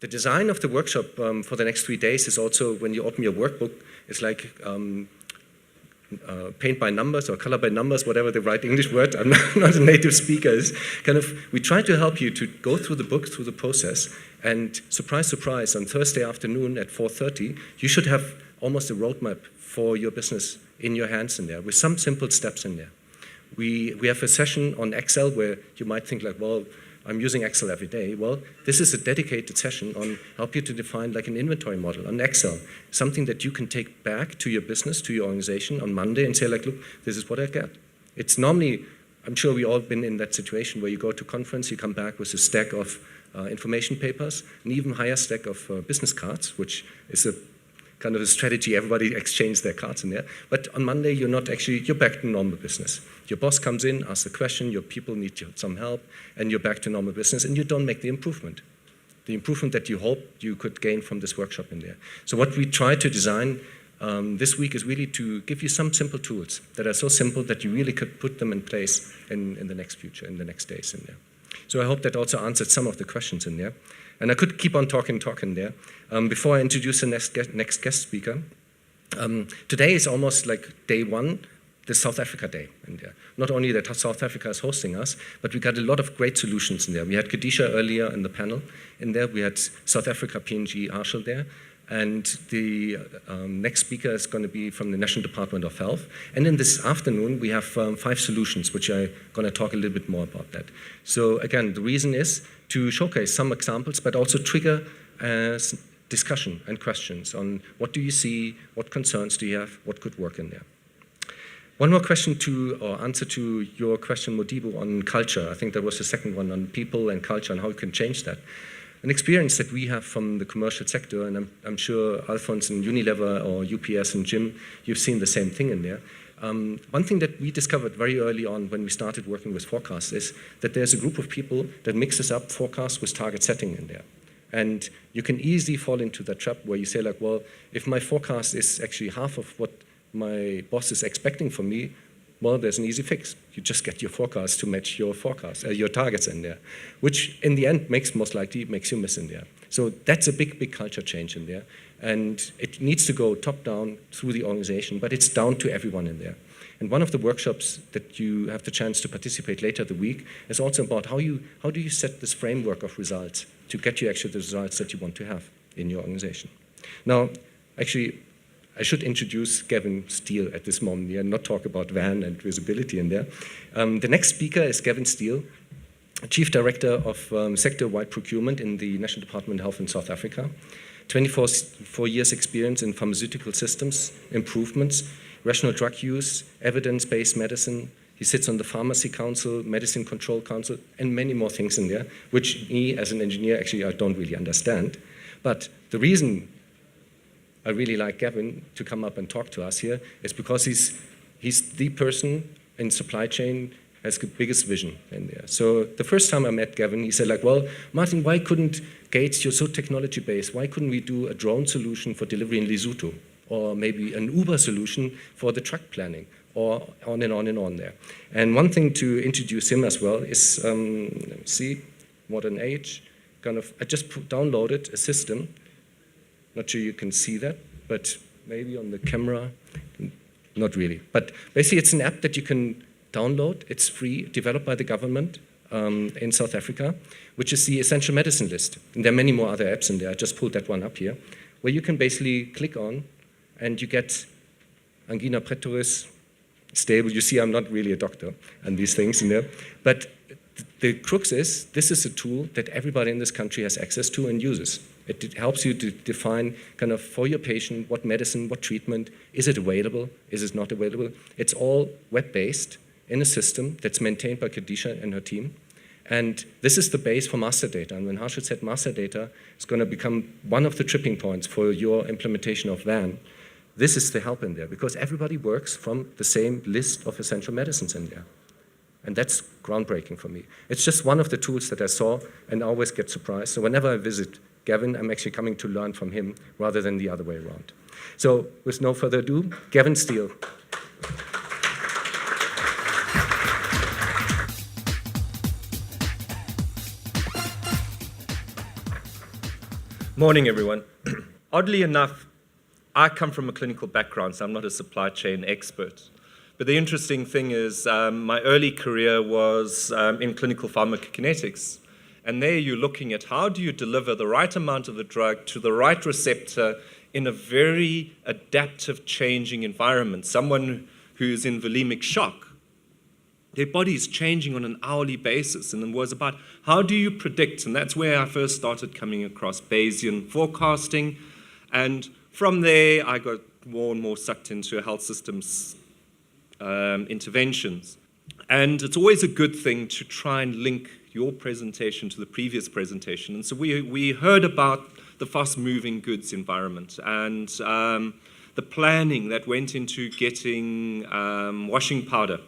The design of the workshop for the next 3 days is also, when you open your workbook, it's like paint by numbers or color by numbers, whatever the right English word. I'm not a native speaker. It's kind of, we try to help you to go through the book, through the process, and surprise, surprise, on Thursday afternoon at 4:30, you should have almost a roadmap for your business in your hands in there, with some simple steps in there. We have a session on Excel where you might think like, well, I'm using Excel every day. Well, this is a dedicated session on help you to define like an inventory model on Excel, something that you can take back to your business, to your organization on Monday and say like, look, this is what I get. It's normally, I'm sure we all been in that situation where you go to conference, you come back with a stack of information papers, an even higher stack of business cards, which is a kind of a strategy, everybody exchanges their cards in there. But on Monday, you're back to normal business. Your boss comes in, asks a question, your people need some help, and you're back to normal business, and you don't make the improvement that you hoped you could gain from this workshop in there. So what we try to design this week is really to give you some simple tools that are so simple that you really could put them in place in the next future, in the next days in there. So I hope that also answered some of the questions in there. And I could keep on talking there. Before I introduce the next guest speaker, today is almost like day one, the South Africa Day in there. Not only that South Africa is hosting us, but we got a lot of great solutions in there. We had Khadisha earlier in the panel in there. We had South Africa PNG Arshel there. And the next speaker is going to be from the National Department of Health. And in this afternoon, we have 5 solutions, which I'm going to talk a little bit more about that. So again, the reason is to showcase some examples, but also trigger discussion and questions on what do you see, what concerns do you have, what could work in there. One more question answer to your question, Modibo, on culture. I think there was the second one on people and culture and how you can change that. An experience that we have from the commercial sector, and I'm sure Alphonse and Unilever or UPS and Jim, you've seen the same thing in there. One thing that we discovered very early on when we started working with forecasts is that there's a group of people that mixes up forecast with target setting in there. And you can easily fall into that trap where you say like, well, if my forecast is actually half of what my boss is expecting from me, well, there's an easy fix. You just get your forecast to match your forecast, your targets in there, which in the end most likely makes you miss in there. So that's a big culture change in there. And it needs to go top down through the organization, but it's down to everyone in there. And one of the workshops that you have the chance to participate later the week is also about how do you set this framework of results to get you actually the results that you want to have in your organization. Now, actually, I should introduce Gavin Steele at this moment here and not talk about VAN and visibility in there. The next speaker is Gavin Steele, Chief Director of Sector-Wide Procurement in the National Department of Health in South Africa. 24 years experience in pharmaceutical systems, improvements, rational drug use, evidence-based medicine. He sits on the Pharmacy Council, Medicine Control Council, and many more things in there, which me as an engineer, actually, I don't really understand. But the reason I really like Gavin to come up and talk to us here is because he's the person in supply chain has the biggest vision in there. So the first time I met Gavin, he said like, well, Martin, why couldn't Gates, you're so technology-based, why couldn't we do a drone solution for delivery in Lesotho? Or maybe an Uber solution for the truck planning, or on and on and on there. And one thing to introduce him as well is, let me see, modern age, I just downloaded a system. Not sure you can see that, but maybe on the camera, not really. But basically it's an app that you can download. It's free, developed by the government in South Africa, which is the essential medicine list. And there are many more other apps in there. I just pulled that one up here, where you can basically click on and you get angina pectoris stable. You see I'm not really a doctor and these things in there. But the crux is, this is a tool that everybody in this country has access to and uses. It helps you to define for your patient what medicine, what treatment, is it available, is it not available. It's all web-based in a system that's maintained by Khadisha and her team. And this is the base for master data. And when Harshit said master data is going to become one of the tripping points for your implementation of VAN, this is the help in there, because everybody works from the same list of essential medicines in there. And that's groundbreaking for me. It's just one of the tools that I saw and I always get surprised. So whenever I visit Gavin, I'm actually coming to learn from him rather than the other way around. So with no further ado, Gavin Steele. Morning, everyone. Oddly enough, I come from a clinical background, so I'm not a supply chain expert. But the interesting thing is my early career was in clinical pharmacokinetics. And there you're looking at how do you deliver the right amount of the drug to the right receptor in a very adaptive, changing environment. Someone who's in volemic shock, their body is changing on an hourly basis, and it was about how do you predict, and that's where I first started coming across Bayesian forecasting, and from there I got more and more sucked into health systems interventions. And it's always a good thing to try and link your presentation to the previous presentation, and so we heard about the fast-moving goods environment and the planning that went into getting washing powder.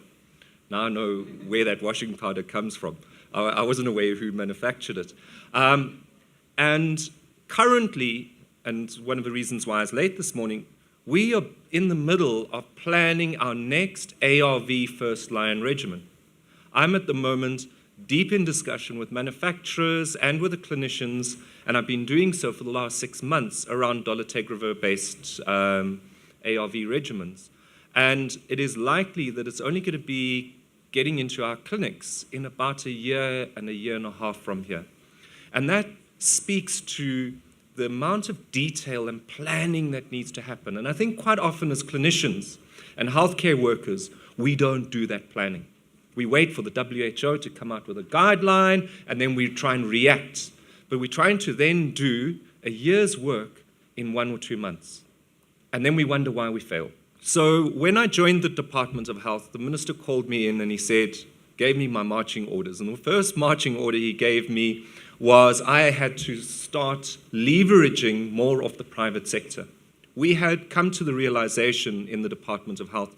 Now I know where that washing powder comes from. I wasn't aware who manufactured it. And currently, and one of the reasons why I was late this morning, we are in the middle of planning our next ARV first-line regimen. I'm at the moment deep in discussion with manufacturers and with the clinicians, and I've been doing so for the last 6 months around dolutegravir-based ARV regimens. And it is likely that it's only going to be getting into our clinics in about a year and a half from here. And that speaks to the amount of detail and planning that needs to happen. And I think quite often as clinicians and healthcare workers, we don't do that planning. We wait for the WHO to come out with a guideline, and then we try and react. But we're trying to then do a year's work in 1 or 2 months. And then we wonder why we fail. So when I joined the Department of Health, the minister called me in and he said, gave me my marching orders. And the first marching order he gave me was I had to start leveraging more of the private sector. We had come to the realization in the Department of Health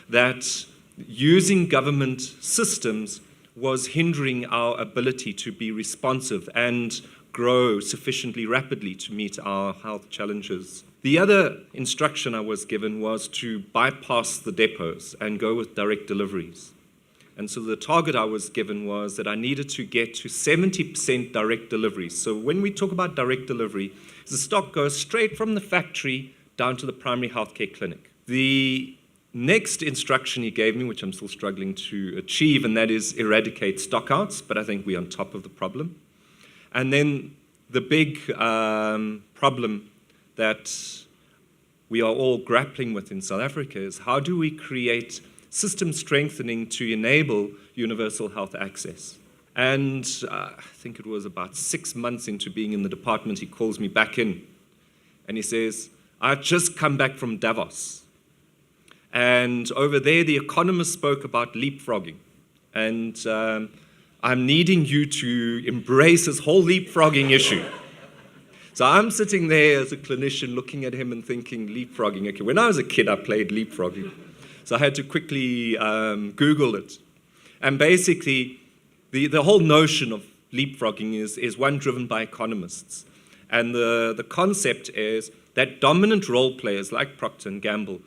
that using government systems was hindering our ability to be responsive and grow sufficiently rapidly to meet our health challenges. The other instruction I was given was to bypass the depots and go with direct deliveries. And so the target I was given was that I needed to get to 70% direct deliveries. So when we talk about direct delivery, the stock goes straight from the factory down to the primary healthcare clinic. The next instruction he gave me, which I'm still struggling to achieve, and that is eradicate stockouts, but I think we're on top of the problem. And then the big problem that we are all grappling with in South Africa is how do we create system strengthening to enable universal health access. And I think it was about 6 months into being in the department, he calls me back in and he says, I've just come back from Davos. And over there, the economists spoke about leapfrogging. And I'm needing you to embrace this whole leapfrogging issue. So I'm sitting there as a clinician looking at him and thinking, leapfrogging. Okay, when I was a kid, I played leapfrogging. So I had to quickly Google it. And basically, the whole notion of leapfrogging is one driven by economists. And the concept is that dominant role players like Procter & Gamble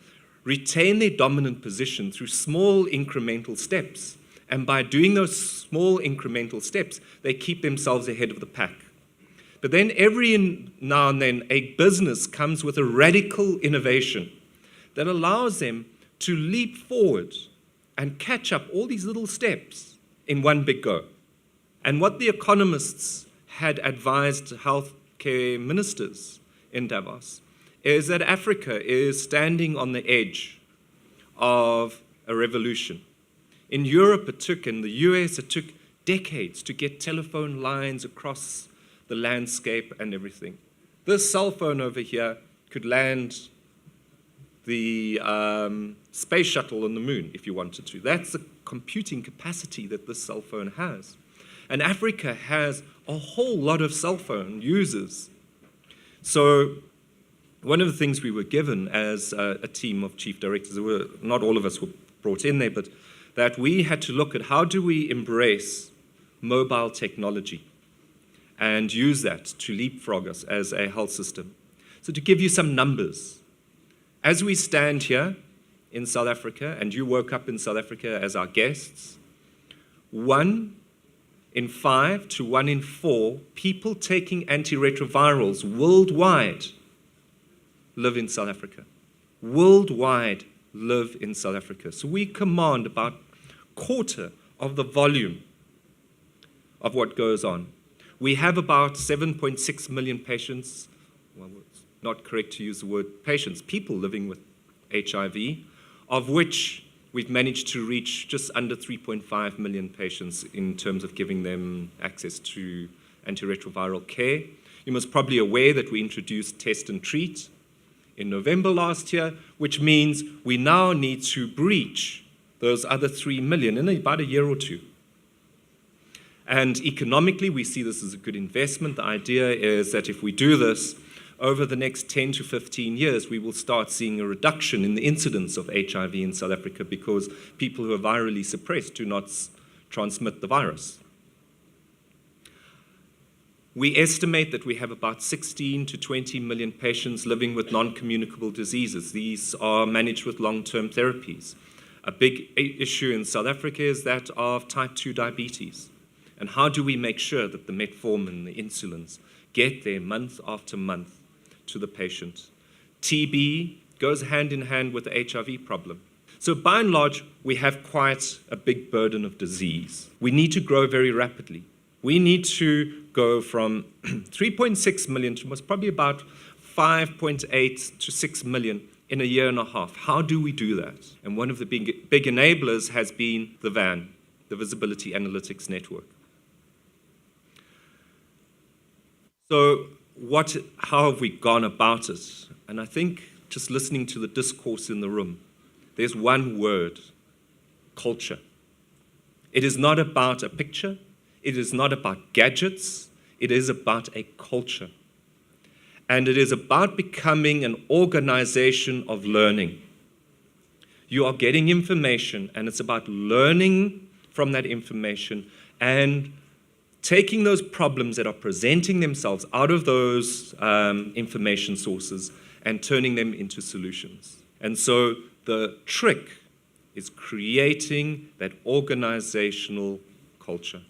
retain their dominant position through small incremental steps. And by doing those small incremental steps, they keep themselves ahead of the pack. But then every now and then, a business comes with a radical innovation that allows them to leap forward and catch up all these little steps in one big go. And what the economists had advised healthcare ministers in Davos is that Africa is standing on the edge of a revolution. In Europe it took, in the US it took decades to get telephone lines across the landscape and everything. This cell phone over here could land the space shuttle on the moon if you wanted to. That's the computing capacity that this cell phone has. And Africa has a whole lot of cell phone users. So one of the things we were given as a team of chief directors, not all of us were brought in there, but that we had to look at how do we embrace mobile technology and use that to leapfrog us as a health system. So to give you some numbers, as we stand here in South Africa, and you woke up in South Africa as our guests, 1 in 5 to 1 in 4 people taking antiretrovirals worldwide live in South Africa. Worldwide live in South Africa. So we command about a quarter of the volume of what goes on. We have about 7.6 million patients, well, it's not correct to use the word patients, people living with HIV, of which we've managed to reach just under 3.5 million patients in terms of giving them access to antiretroviral care. You must probably be aware that we introduced test and treat in November last year, which means we now need to breach those other 3 million in about a year or two. And economically, we see this as a good investment. The idea is that if we do this, over the next 10 to 15 years, we will start seeing a reduction in the incidence of HIV in South Africa because people who are virally suppressed do not transmit the virus. We estimate that we have about 16 to 20 million patients living with non-communicable diseases. These are managed with long-term therapies. A big issue in South Africa is that of type 2 diabetes. And how do we make sure that the metformin, the insulins, get there month after month to the patient? TB goes hand in hand with the HIV problem. So by and large, we have quite a big burden of disease. We need to grow very rapidly. We need to go from 3.6 million to most probably about 5.8 to 6 million in a year and a half. How do we do that? And one of the big enablers has been the VAN, the Visibility Analytics Network. So how have we gone about it? And I think just listening to the discourse in the room, there's one word: culture. It is not about a picture. It is not about gadgets. It is about a culture. And it is about becoming an organization of learning. You are getting information, and it's about learning from that information and taking those problems that are presenting themselves out of those information sources and turning them into solutions. And so the trick is creating that organizational culture.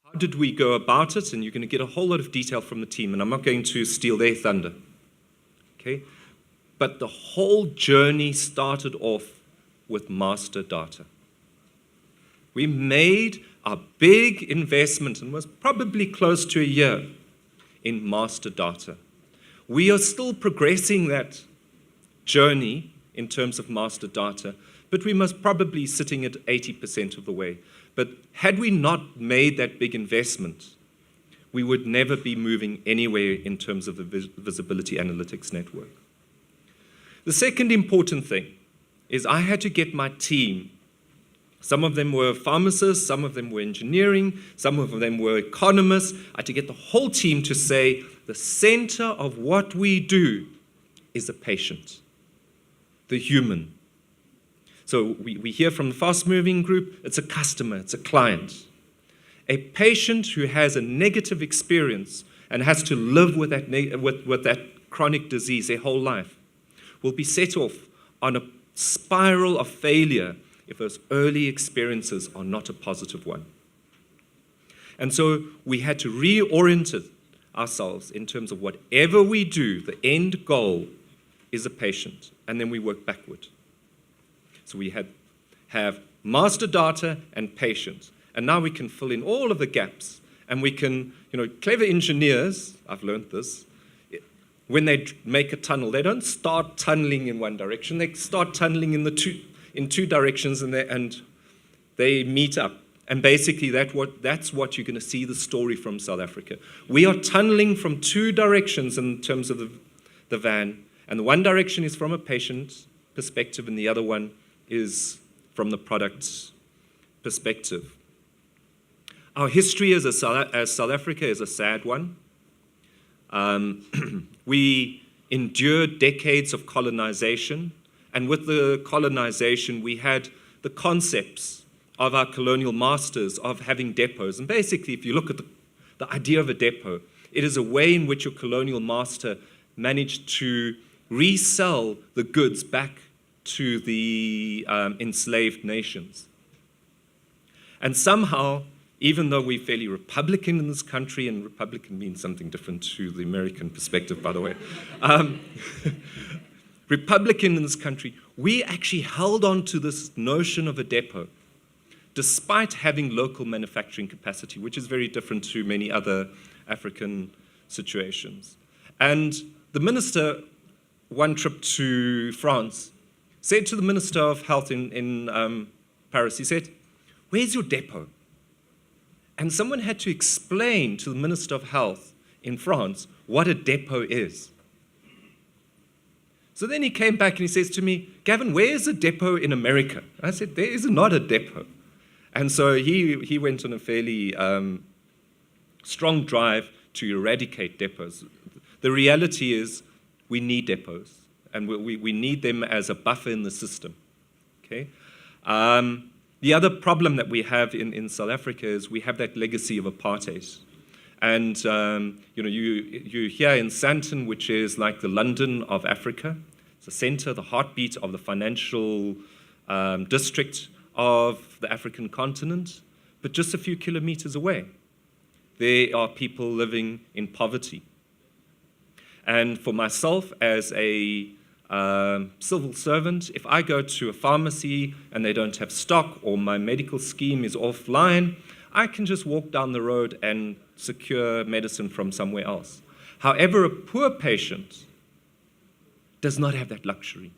How did we go about it? And you're going to get a whole lot of detail from the team, and I'm not going to steal their thunder. Okay? But the whole journey started off with master data. We made a big investment, and was probably close to a year, in master data. We are still progressing that journey in terms of master data, but we must probably sitting at 80% of the way. But had we not made that big investment, we would never be moving anywhere in terms of the Visibility Analytics Network. The second important thing is I had to get my team. Some of them were pharmacists, some of them were engineering, some of them were economists. I had to get the whole team to say the center of what we do is the patient, the human. So we hear from the fast-moving group, it's a customer, it's a client. A patient who has a negative experience and has to live with that chronic disease their whole life will be set off on a spiral of failure if those early experiences are not a positive one. And so we had to reorient ourselves in terms of whatever we do, the end goal is a patient, and then we work backward. So we have master data and patient, and now we can fill in all of the gaps, and we can, clever engineers, I've learned this, when they make a tunnel, they don't start tunneling in one direction, they start tunneling in two directions, and they meet up. And basically that's what you're going to see the story from South Africa. We are tunneling from two directions in terms of the van, and the one direction is from a patient perspective, and the other one is from the product perspective. Our history as South Africa is a sad one. We endured decades of colonization, and with the colonization, we had the concepts of our colonial masters of having depots. And basically, if you look at the idea of a depot, it is a way in which your colonial master managed to resell the goods back to the enslaved nations. And somehow, even though we're fairly Republican in this country, and Republican means something different to the American perspective, by the way, Republican in this country, we actually held on to this notion of a depot, despite having local manufacturing capacity, which is very different to many other African situations. And the minister, one trip to France, said to the Minister of Health in Paris, he said, "Where's your depot?" And someone had to explain to the Minister of Health in France what a depot is. So then he came back and he says to me, "Gavin, where's a depot in America?" I said, "There is not a depot." And so he went on a fairly strong drive to eradicate depots. The reality is we need depots, and we need them as a buffer in the system. Okay? The other problem that we have in South Africa is we have that legacy of apartheid. And you're here in Sandton, which is like the London of Africa. It's the center, the heartbeat of the financial district of the African continent. But just a few kilometers away, there are people living in poverty. And for myself, as a civil servant, if I go to a pharmacy and they don't have stock or my medical scheme is offline, I can just walk down the road and secure medicine from somewhere else. However, a poor patient does not have that luxury.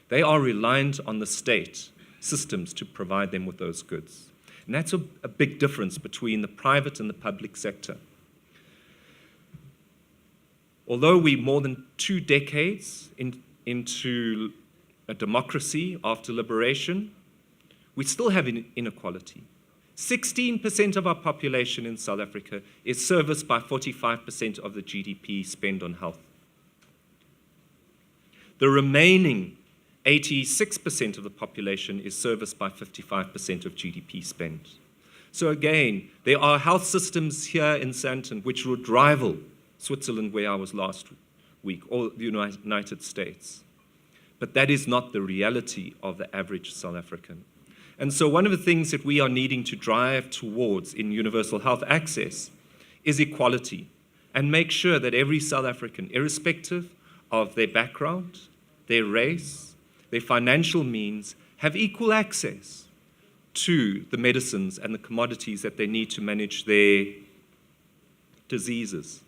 They are reliant on the state systems to provide them with those goods. And that's a big difference between the private and the public sector. Although we're more than 2 decades into a democracy after liberation, we still have inequality. 16% of our population in South Africa is serviced by 45% of the GDP spent on health. The remaining 86% of the population is serviced by 55% of GDP spent. So again, there are health systems here in Sandton which would rival Switzerland, where I was last week, or the United States. But that is not the reality of the average South African. And so one of the things that we are needing to drive towards in universal health access is equality, and make sure that every South African, irrespective of their background, their race, their financial means, have equal access to the medicines and the commodities that they need to manage their diseases.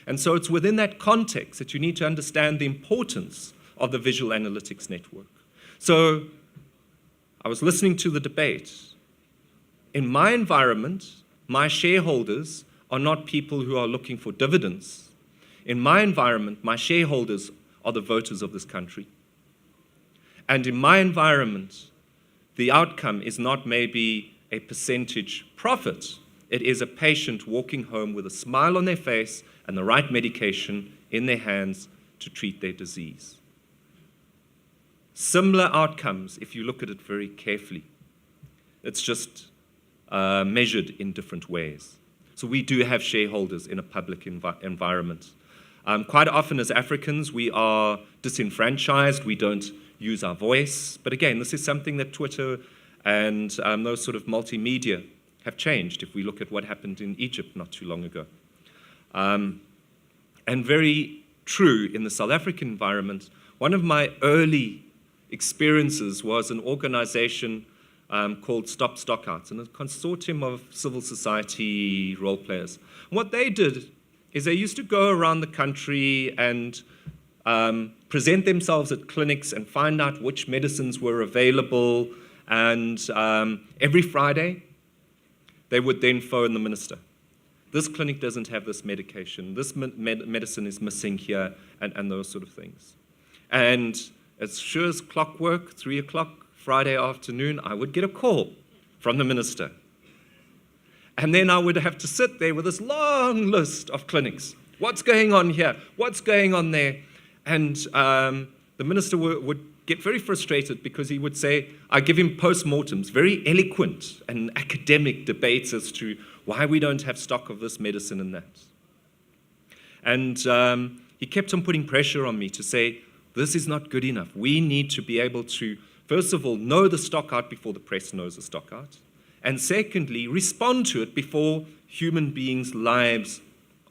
And so it's within that context that you need to understand the importance of the visual analytics network. So I was listening to the debate. In my environment, my shareholders are not people who are looking for dividends. In my environment, my shareholders are the voters of this country. And in my environment, the outcome is not maybe a percentage profit. It is a patient walking home with a smile on their face and the right medication in their hands to treat their disease. Similar outcomes if you look at it very carefully. It's just measured in different ways. So we do have shareholders in a public environment. Quite often as Africans, we are disenfranchised. We don't use our voice. But again, this is something that Twitter and those sort of multimedia have changed if we look at what happened in Egypt not too long ago. And very true in the South African environment, one of my early experiences was an organization called Stop Stockouts, and a consortium of civil society role players. And what they did is they used to go around the country and present themselves at clinics and find out which medicines were available. And every Friday, they would then phone the minister. This clinic doesn't have this medication. This medicine is missing here, and those sort of things. And as sure as clockwork, 3 o'clock Friday afternoon, I would get a call from the minister. And then I would have to sit there with this long list of clinics. What's going on here? What's going on there? And the minister would get very frustrated because he would say, I give him postmortems, very eloquent and academic debates as to why we don't have stock of this medicine and that. And he kept on putting pressure on me to say, this is not good enough. We need to be able to, first of all, know the stock out before the press knows the stock out. And secondly, respond to it before human beings' lives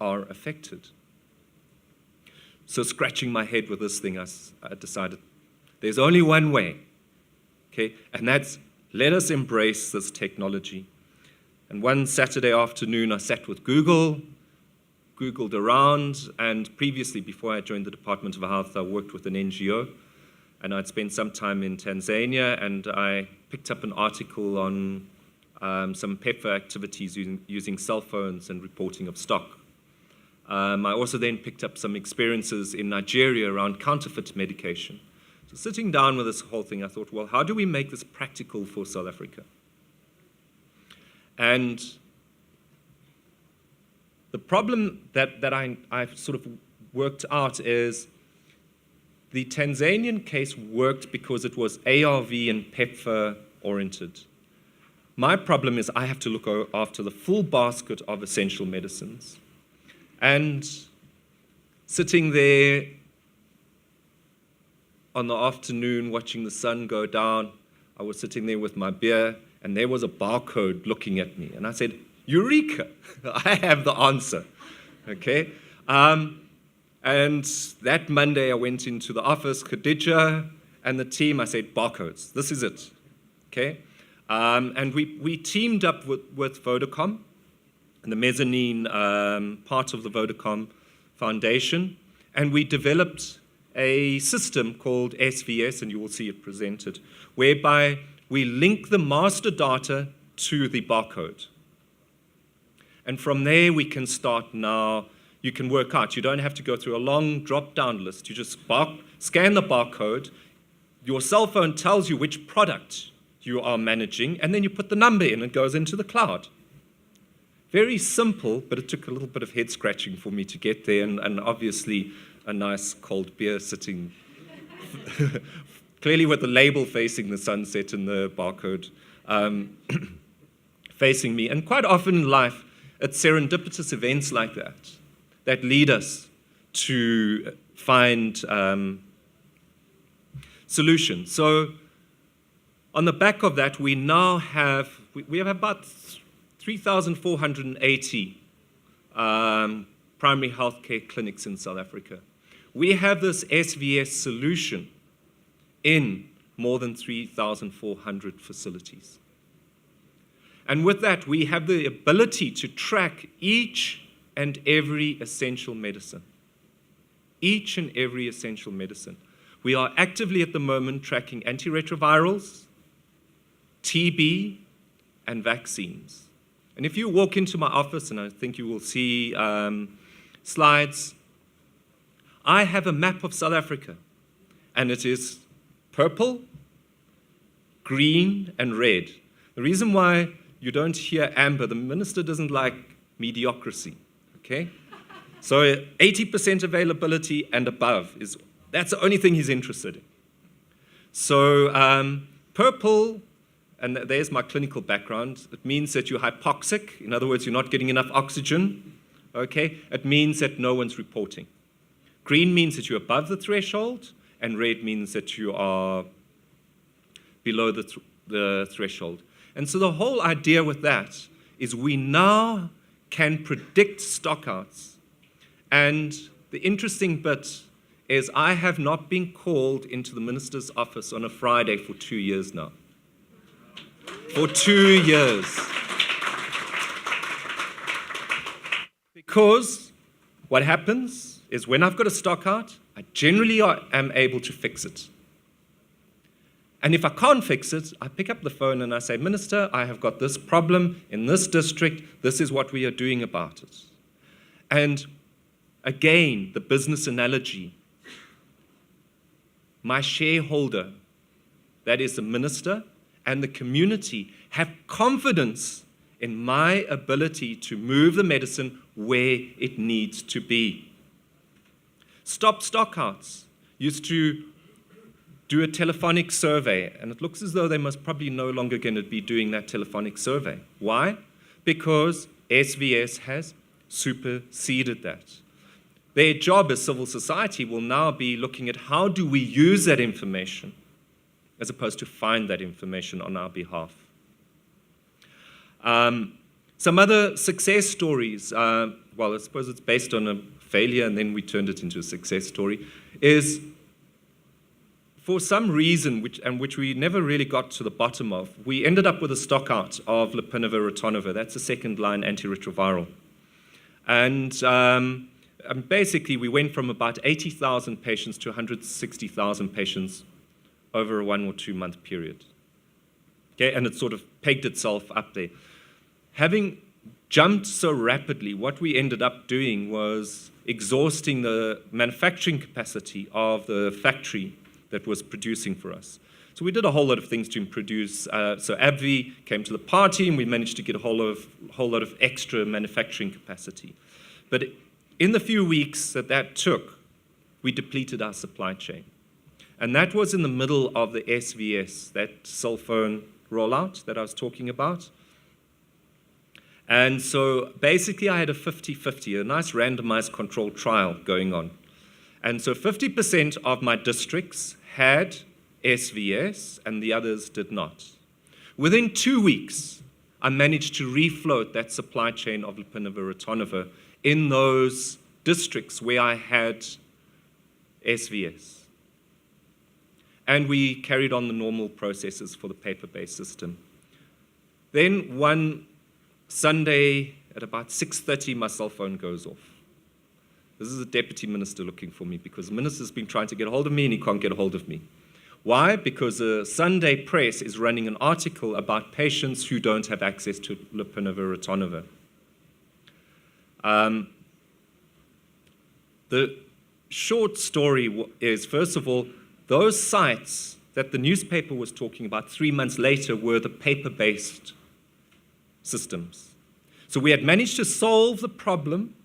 are affected. So scratching my head with this thing, I decided there's only one way, okay? And that's, let us embrace this technology. And one Saturday afternoon, I sat with Googled around, and previously, before I joined the Department of Health, I worked with an NGO, and I'd spent some time in Tanzania, and I picked up an article on some PEPFAR activities using cell phones and reporting of stock. I also then picked up some experiences in Nigeria around counterfeit medication. So sitting down with this whole thing, I thought, well, how do we make this practical for South Africa? And the problem that I've sort of worked out is the Tanzanian case worked because it was ARV and PEPFAR oriented. My problem is I have to look after the full basket of essential medicines. And sitting there on the afternoon watching the sun go down, I was sitting there with my beer, and there was a barcode looking at me. And I said, Eureka, I have the answer, okay? And that Monday I went into the office, Khadija and the team, I said, barcodes, this is it, okay? And we teamed up with Vodacom, and the mezzanine part of the Vodacom Foundation, and we developed a system called SVS, and you will see it presented, whereby we link the master data to the barcode. And from there, we can start now. You can work out. You don't have to go through a long drop-down list. You just scan the barcode. Your cell phone tells you which product you are managing, and then you put the number in. It goes into the cloud. Very simple, but it took a little bit of head-scratching for me to get there, and obviously a nice cold beer sitting clearly with the label facing the sunset and the barcode facing me. And quite often in life, it's serendipitous events like that lead us to find solutions. So on the back of that, we now have about 3,480 primary healthcare clinics in South Africa. We have this SVS solution in more than 3,400 facilities. And with that, we have the ability to track each and every essential medicine. Each and every essential medicine. We are actively at the moment tracking antiretrovirals, TB, and vaccines. And if you walk into my office, and I think you will see slides, I have a map of South Africa, and it is purple, green, and red. The reason why you don't hear amber, the minister doesn't like mediocrity, okay? So 80% availability and above, that's the only thing he's interested in. So purple, and there's my clinical background, it means that you're hypoxic. In other words, you're not getting enough oxygen, okay? It means that no one's reporting. Green means that you're above the threshold, and red means that you are below the threshold. And so the whole idea with that is we now can predict stockouts. And the interesting bit is I have not been called into the minister's office on a Friday for 2 years now. For 2 years. Because what happens is when I've got a stockout, I generally am able to fix it. And if I can't fix it, I pick up the phone and I say, Minister, I have got this problem in this district. This is what we are doing about it. And again, the business analogy. My shareholder, that is the minister, and the community have confidence in my ability to move the medicine where it needs to be. Stop stockouts used to do a telephonic survey, and it looks as though they must probably no longer going to be doing that telephonic survey. Why? Because SVS has superseded that. Their job as civil society will now be looking at how do we use that information as opposed to find that information on our behalf. Some other success stories, well, I suppose it's based on a failure and then we turned it into a success story, is for some reason, which we never really got to the bottom of, we ended up with a stock out of lopinavir ritonavir. That's a second-line antiretroviral. And basically, we went from about 80,000 patients to 160,000 patients over a 1 or 2 month period. Okay, and it sort of pegged itself up there. Having jumped so rapidly, what we ended up doing was exhausting the manufacturing capacity of the factory that was producing for us. So we did a whole lot of things to produce. So AbbVie came to the party, and we managed to get a whole lot of extra manufacturing capacity. But in the few weeks that took, we depleted our supply chain. And that was in the middle of the SVS, that cell phone rollout that I was talking about. And so basically I had a 50-50, a nice randomized controlled trial going on. And so 50% of my districts had SVS and the others did not. Within 2 weeks, I managed to refloat that supply chain of lopinavir ritonavir in those districts where I had SVS. And we carried on the normal processes for the paper-based system. Then one Sunday at about 6:30, my cell phone goes off. This is a deputy minister looking for me because the minister's been trying to get a hold of me and he can't get a hold of me. Why? Because the Sunday press is running an article about patients who don't have access to lopinavir ritonavir. The short story is, first of all, those sites that the newspaper was talking about 3 months later were the paper-based systems. So we had managed to solve the problem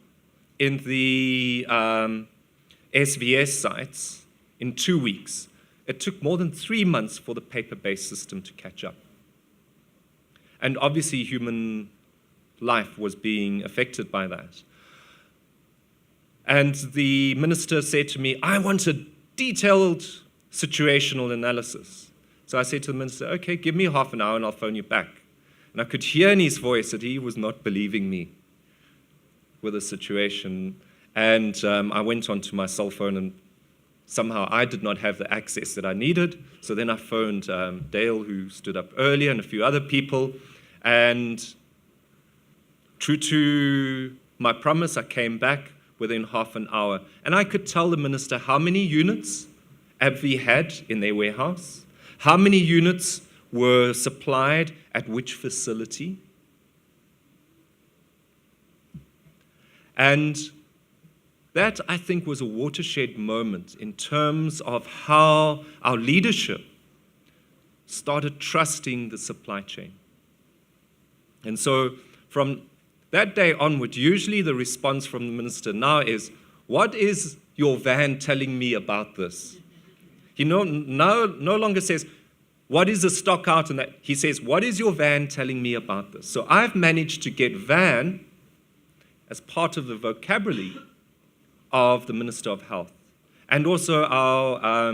in the SVS sites in 2 weeks. It took more than 3 months for the paper-based system to catch up. And obviously human life was being affected by that. And the minister said to me, I want a detailed situational analysis. So I said to the minister, okay, give me half an hour and I'll phone you back. And I could hear in his voice that he was not believing me with the situation. And I went onto my cell phone and somehow I did not have the access that I needed. So then I phoned Dale, who stood up earlier, and a few other people. And true to my promise, I came back within half an hour. And I could tell the minister how many units AbbVie had in their warehouse, how many units were supplied at which facility. And that, I think, was a watershed moment in terms of how our leadership started trusting the supply chain. And so from that day onward, usually the response from the minister now is, what is your van telling me about this? He no longer says, what is the stock out and that? He says, what is your van telling me about this? So I've managed to get van as part of the vocabulary of the Minister of Health, and also our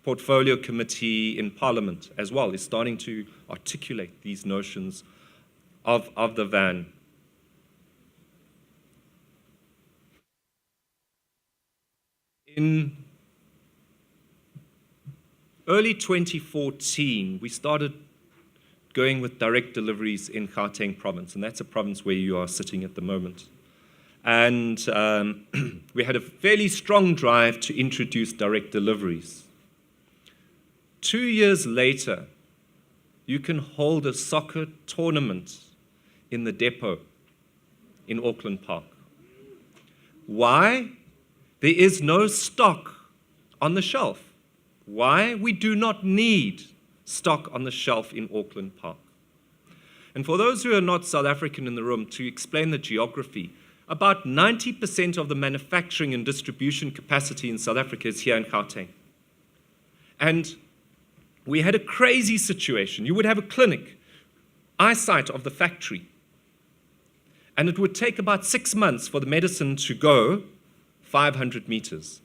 portfolio committee in Parliament as well is starting to articulate these notions of the van. In early 2014, we started going with direct deliveries in Gauteng province, and that's a province where you are sitting at the moment. And we had a fairly strong drive to introduce direct deliveries. 2 years later, you can hold a soccer tournament in the depot in Auckland Park. Why? There is no stock on the shelf. Why? We do not need stock on the shelf in Auckland Park. And for those who are not South African in the room, to explain the geography, about 90% of the manufacturing and distribution capacity in South Africa is here in Gauteng. And we had a crazy situation. You would have a clinic, eyesight of the factory, and it would take about 6 months for the medicine to go 500 meters.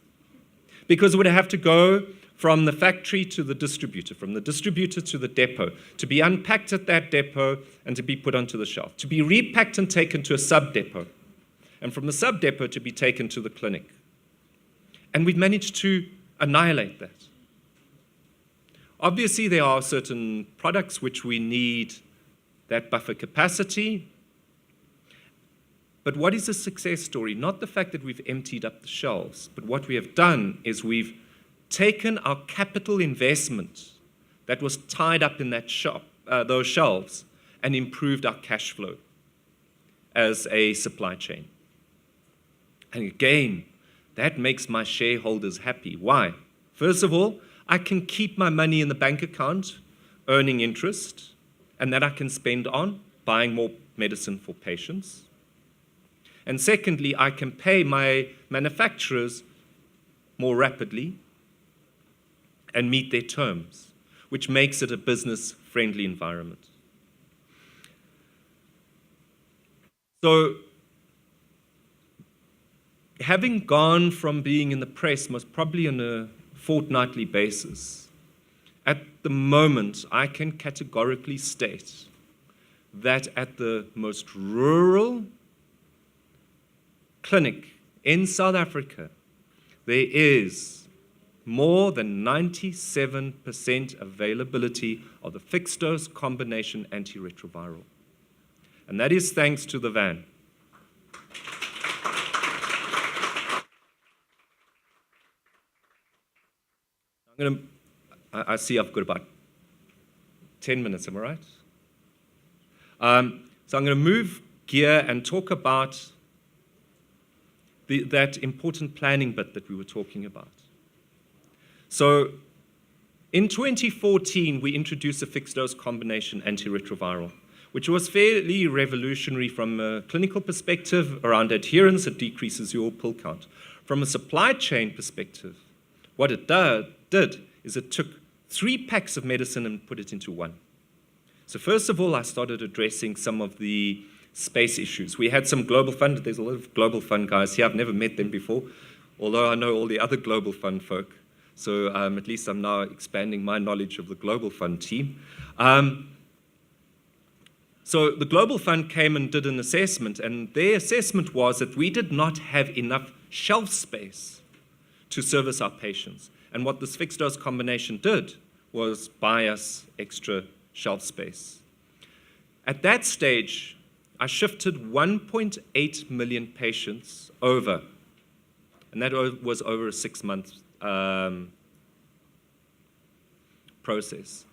Because it would have to go from the factory to the distributor, from the distributor to the depot, to be unpacked at that depot and to be put onto the shelf, to be repacked and taken to a sub-depot, and from the sub-depot to be taken to the clinic. And we've managed to annihilate that. Obviously, there are certain products which we need that buffer capacity. But what is a success story? Not the fact that we've emptied up the shelves, but what we have done is we've taken our capital investment that was tied up in that those shelves and improved our cash flow as a supply chain. And again, that makes my shareholders happy. Why? First of all, I can keep my money in the bank account, earning interest, and that I can spend on buying more medicine for patients. And secondly, I can pay my manufacturers more rapidly and meet their terms, which makes it a business-friendly environment. So, having gone from being in the press, most probably on a fortnightly basis, at the moment, I can categorically state that at the most rural clinic in South Africa, there is more than 97% availability of the fixed-dose combination antiretroviral. And that is thanks to the van. I see I've got about 10 minutes, am I right? So I'm going to move gear and talk about that important planning bit that we were talking about. So in 2014, we introduced a fixed-dose combination antiretroviral, which was fairly revolutionary from a clinical perspective around adherence. It decreases your pill count. From a supply chain perspective, what it did is it took 3 packs of medicine and put it into 1. So first of all, I started addressing some of the space issues. We had some Global Fund. There's a lot of Global Fund guys here. I've never met them before, although I know all the other Global Fund folk. So at least I'm now expanding my knowledge of the Global Fund team. So the Global Fund came and did an assessment, and their assessment was that we did not have enough shelf space to service our patients. And what this fixed-dose combination did was buy us extra shelf space. At that stage, I shifted 1.8 million patients over, and that was over a 6-month process.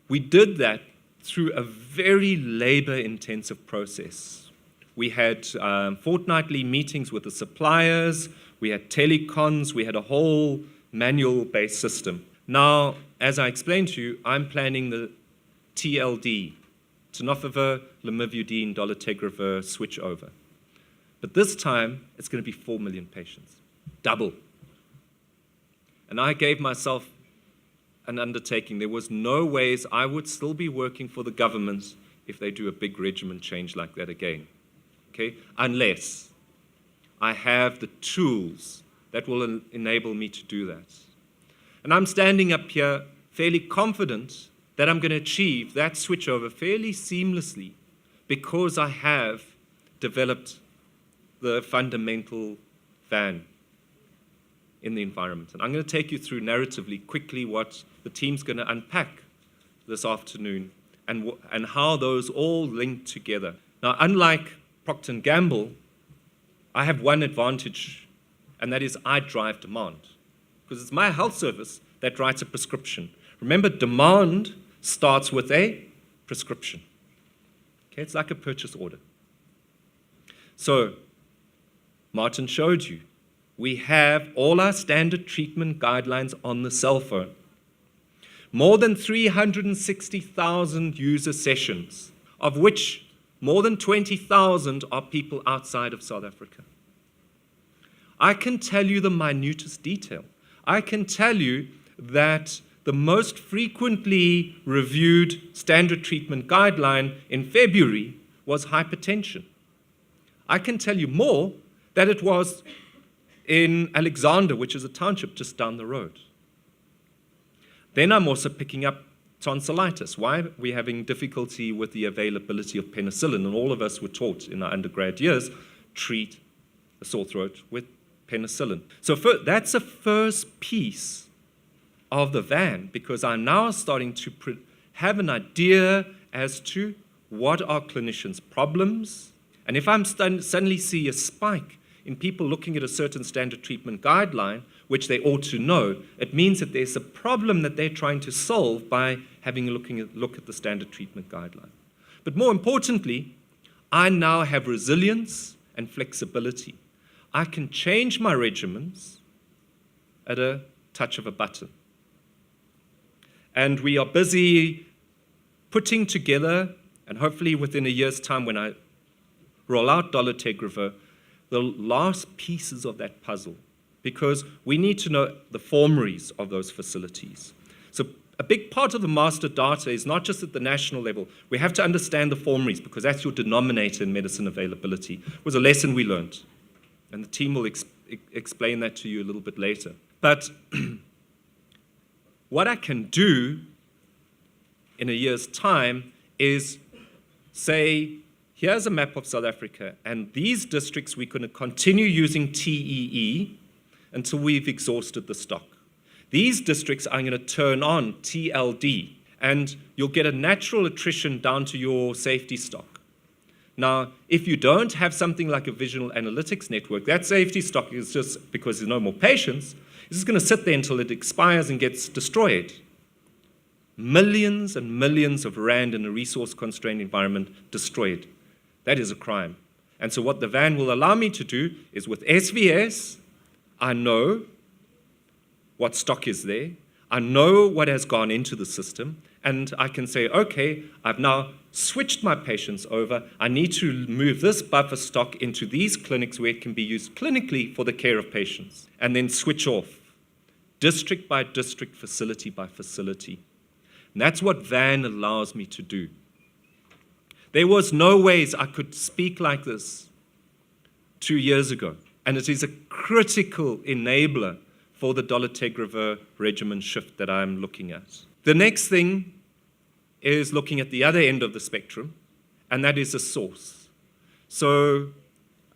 We did that through a very labor-intensive process. We had fortnightly meetings with the suppliers, we had telecons, we had a whole manual-based system. Now, as I explained to you, I'm planning the TLD, tenofovir, lamivudine, dolutegravir switchover. But this time, it's going to be 4 million patients, double. And I gave myself an undertaking. There was no ways I would still be working for the government if they do a big regimen change like that again, okay? Unless I have the tools that will enable me to do that. And I'm standing up here fairly confident that I'm going to achieve that switchover fairly seamlessly because I have developed the fundamental van in the environment. And I'm going to take you through narratively quickly what the team's going to unpack this afternoon and how those all link together. Now, unlike Procter & Gamble, I have one advantage, and that is I drive demand. Because it's my health service that writes a prescription. Remember, demand starts with a prescription. Okay, it's like a purchase order. So, Martin showed you, we have all our standard treatment guidelines on the cell phone. More than 360,000 user sessions, of which more than 20,000 are people outside of South Africa. I can tell you the minutest detail. I can tell you that the most frequently reviewed standard treatment guideline in February was hypertension. I can tell you more that it was in Alexander, which is a township just down the road. Then I'm also picking up tonsillitis. Why? We're having difficulty with the availability of penicillin, and all of us were taught in our undergrad years, treat a sore throat with penicillin. So that's the first piece of the van, because I'm now starting to have an idea as to what are clinicians' problems. And if I'm suddenly see a spike in people looking at a certain standard treatment guideline, which they ought to know, it means that there's a problem that they're trying to solve by having a look at the standard treatment guideline. But more importantly, I now have resilience and flexibility. I can change my regimens at a touch of a button. And we are busy putting together, and hopefully within a year's time when I roll out dolutegravir, the last pieces of that puzzle, because we need to know the formaries of those facilities. So a big part of the master data is not just at the national level. We have to understand the formaries, because that's your denominator in medicine availability. It was a lesson we learned, and the team will explain that to you a little bit later. But what I can do in a year's time is say, here's a map of South Africa, and these districts we're going to continue using TEE until we've exhausted the stock. These districts I'm going to turn on TLD, and you'll get a natural attrition down to your safety stock. Now, if you don't have something like a visual analytics network, that safety stock is just, because there's no more patients, it's just going to sit there until it expires and gets destroyed. Millions and millions of rand in a resource-constrained environment destroyed. That is a crime. And so what the van will allow me to do is with SVS, I know what stock is there, I know what has gone into the system, and I can say, okay, I've now switched my patients over. I need to move this buffer stock into these clinics where it can be used clinically for the care of patients, and then switch off, district by district, facility by facility. And that's what van allows me to do. There was no ways I could speak like this 2 years ago, and it is a critical enabler for the dolutegravir regimen shift that I'm looking at. The next thing is looking at the other end of the spectrum, and that is a source. So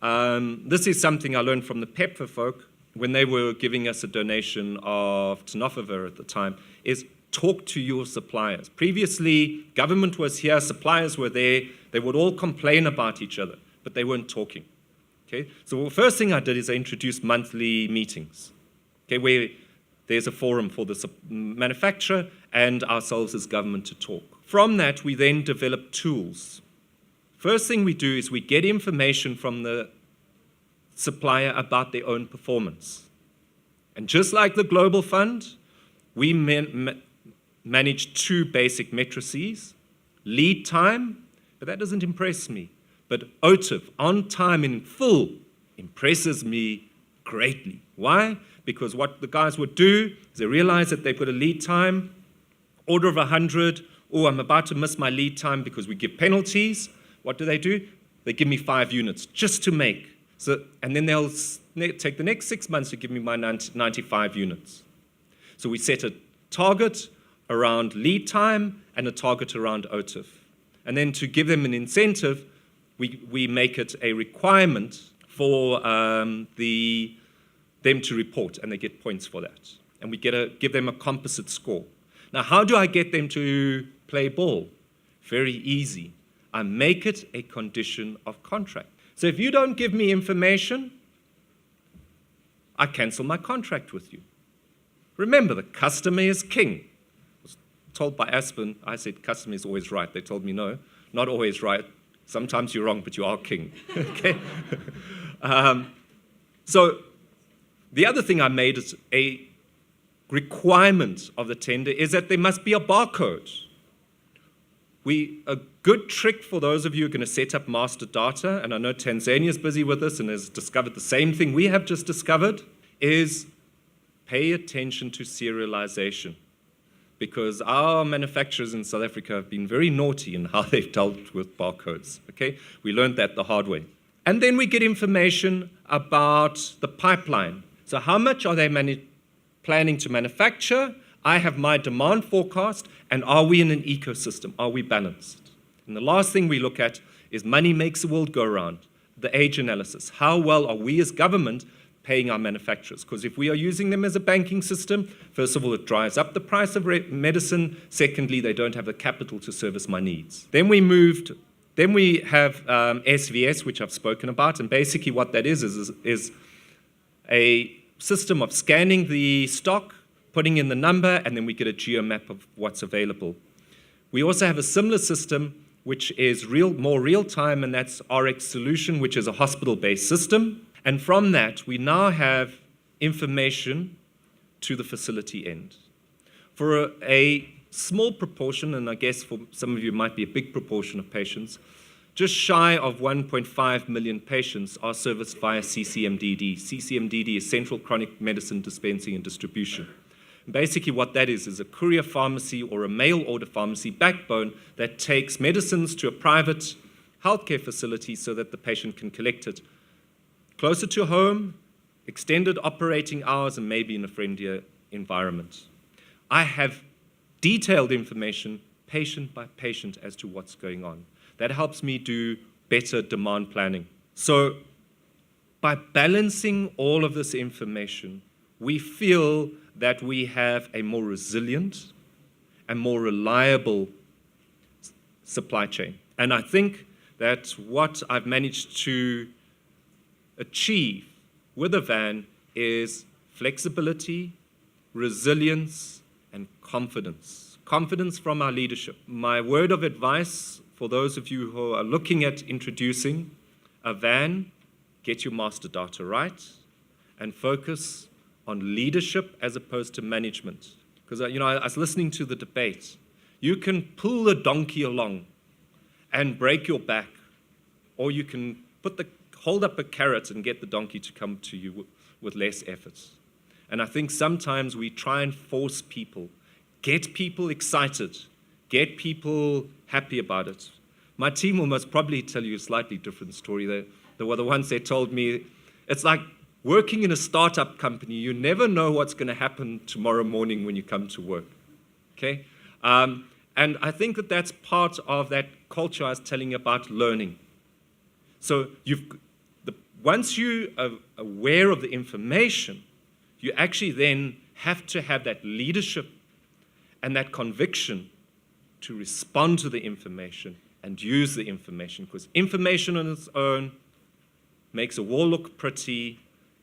this is something I learned from the PEPFAR folk when they were giving us a donation of tenofovir at the time, is talk to your suppliers. Previously, government was here, suppliers were there, they would all complain about each other, but they weren't talking. Okay? So the first thing I did is I introduced monthly meetings, okay, where there's a forum for the manufacturer and ourselves as government to talk. From that, we then develop tools. First thing we do is we get information from the supplier about their own performance. And just like the Global Fund, we manage two basic matrices, lead time, but that doesn't impress me. But OTIF, on time in full, impresses me greatly. Why? Because what the guys would do is they realize that they've got a lead time, order of 100, oh, I'm about to miss my lead time because we give penalties. What do? They give me 5 units just to make. So, and then they'll take the next 6 months to give me my 95 units. So we set a target around lead time and a target around OTIF. And then to give them an incentive, we make it a requirement for them to report, and they get points for that. And we give them a composite score. Now, how do I get them to play ball? Very easy. I make it a condition of contract. So if you don't give me information, I cancel my contract with you. Remember, the customer is king. I was told by Aspen, I said, customer is always right. They told me, no, not always right. Sometimes you're wrong, but you are king. Okay? So the other thing I made is a requirement of the tender is that there must be a barcode. A good trick for those of you who are going to set up master data, and I know Tanzania is busy with this and has discovered the same thing we have just discovered, is pay attention to serialization. Because our manufacturers in South Africa have been very naughty in how they've dealt with barcodes. Okay? We learned that the hard way. And then we get information about the pipeline. So how much are they planning to manufacture? I have my demand forecast, and are we in an ecosystem? Are we balanced? And the last thing we look at is money makes the world go round, the age analysis. How well are we as government paying our manufacturers? Because if we are using them as a banking system, first of all, it drives up the price of medicine. Secondly, they don't have the capital to service my needs. Then we have SVS, which I've spoken about, and basically what that is a system of scanning the stock, putting in the number, and then we get a geomap of what's available. We also have a similar system which is more real-time, and that's RX Solution, which is a hospital-based system. And from that, we now have information to the facility end. For a small proportion, and I guess for some of you it might be a big proportion of patients, just shy of 1.5 million patients are serviced via CCMDD. CCMDD is Central Chronic Medicine Dispensing and Distribution. Basically what that is a courier pharmacy or a mail order pharmacy backbone that takes medicines to a private healthcare facility so that the patient can collect it closer to home, extended operating hours, and maybe in a friendlier environment. I have detailed information patient by patient as to what's going on. That helps me do better demand planning. So by balancing all of this information, we feel that we have a more resilient and more reliable supply chain. And I think that what I've managed to achieve with a van is flexibility, resilience, and confidence. Confidence from our leadership. My word of advice for those of you who are looking at introducing a van, get your master data right and focus on leadership as opposed to management. Because I was listening to the debate. You can pull a donkey along and break your back, or you can hold up a carrot and get the donkey to come to you with less effort. And I think sometimes we try and force people, get people excited, get people happy about it. My team will most probably tell you a slightly different story. They were the ones that told me, it's like working in a startup company. You never know what's going to happen tomorrow morning when you come to work, okay? And I think that that's part of that culture I was telling you about learning. So once you are aware of the information, you actually then have to have that leadership and that conviction to respond to the information and use the information, because information on its own makes a wall look pretty,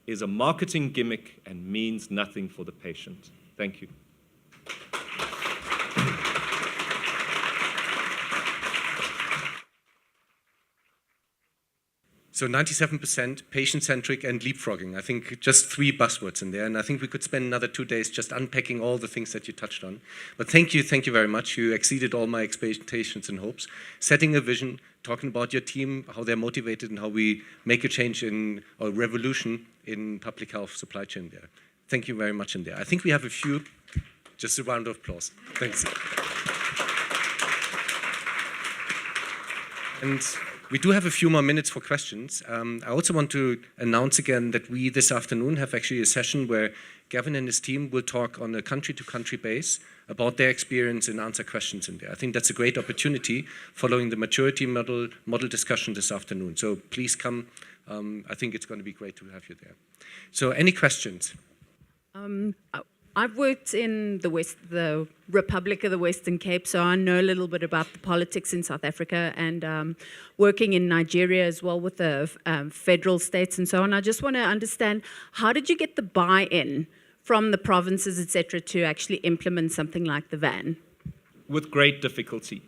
is a marketing gimmick, and means nothing for the patient. Thank you. So 97% patient-centric and leapfrogging. I think just 3 buzzwords in there. And I think we could spend another 2 days just unpacking all the things that you touched on. But thank you very much. You exceeded all my expectations and hopes. Setting a vision, talking about your team, how they're motivated, and how we make a change or revolution in public health supply chain there. Thank you very much in there. I think we have a few, just a round of applause. Thanks. And we do have a few more minutes for questions. I also want to announce again that we this afternoon have actually a session where Gavin and his team will talk on a country-to-country base about their experience and answer questions in there. I think that's a great opportunity following the maturity model discussion this afternoon. So please come. I think it's going to be great to have you there. So any questions? I've worked in the Republic of the Western Cape, so I know a little bit about the politics in South Africa, and working in Nigeria as well with the federal states and so on. I just want to understand, how did you get the buy-in from the provinces, etc., to actually implement something like the van? With great difficulty.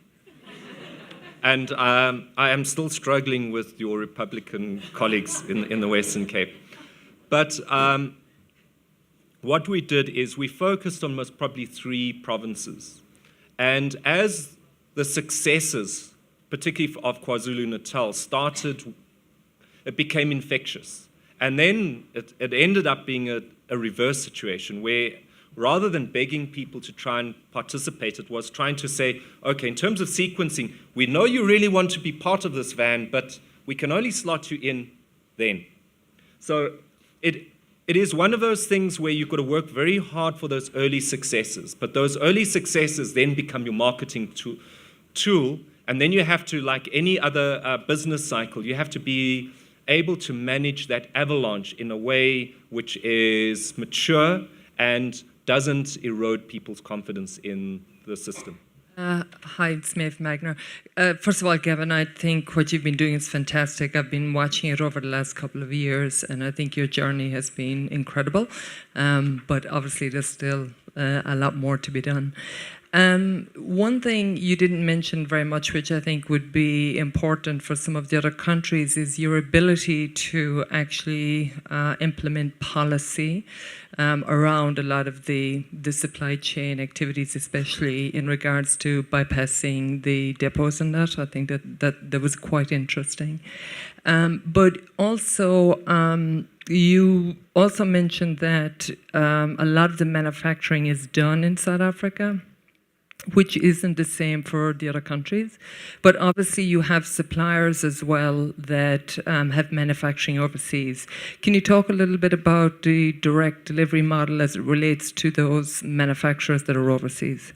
And I am still struggling with your Republican colleagues in the Western Cape. But what we did is we focused on most probably 3 provinces. And as the successes, particularly of KwaZulu-Natal, started, it became infectious. And then it ended up being a reverse situation where rather than begging people to try and participate, it was trying to say, okay, in terms of sequencing, we know you really want to be part of this van, but we can only slot you in then. So it is one of those things where you've got to work very hard for those early successes. But those early successes then become your marketing tool. And then you have to, like any other business cycle, you have to be able to manage that avalanche in a way which is mature and doesn't erode people's confidence in the system. Hi, it's Maeve Magner. First of all, Gavin, I think what you've been doing is fantastic. I've been watching it over the last couple of years, and I think your journey has been incredible. But obviously, there's still a lot more to be done. One thing you didn't mention very much, which I think would be important for some of the other countries, is your ability to actually implement policy around a lot of the supply chain activities, especially in regards to bypassing the depots and that. I think that was quite interesting. But also, you also mentioned that a lot of the manufacturing is done in South Africa, which isn't the same for the other countries. But obviously you have suppliers as well that have manufacturing overseas. Can you talk a little bit about the direct delivery model as it relates to those manufacturers that are overseas?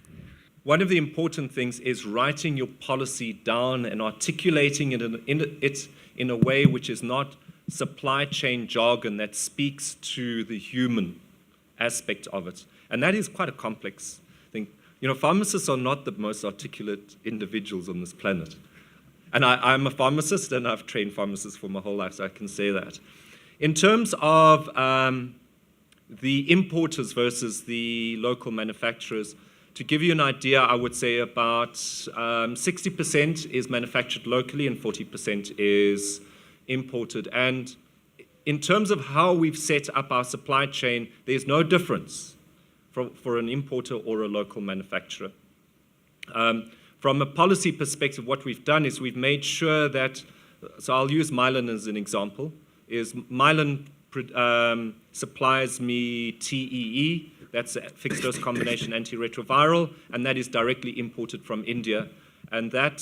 One of the important things is writing your policy down and articulating it in a way which is not supply chain jargon that speaks to the human aspect of it. And that is quite a complex thing. You know, pharmacists are not the most articulate individuals on this planet. And I'm a pharmacist, and I've trained pharmacists for my whole life, so I can say that. In terms of the importers versus the local manufacturers, to give you an idea, I would say about 60% is manufactured locally and 40% is imported. And in terms of how we've set up our supply chain, there's no difference for an importer or a local manufacturer. From a policy perspective, what we've done is we've made sure that, so I'll use Mylan as an example, is Mylan supplies me TEE, that's a fixed dose combination antiretroviral, and that is directly imported from India. And that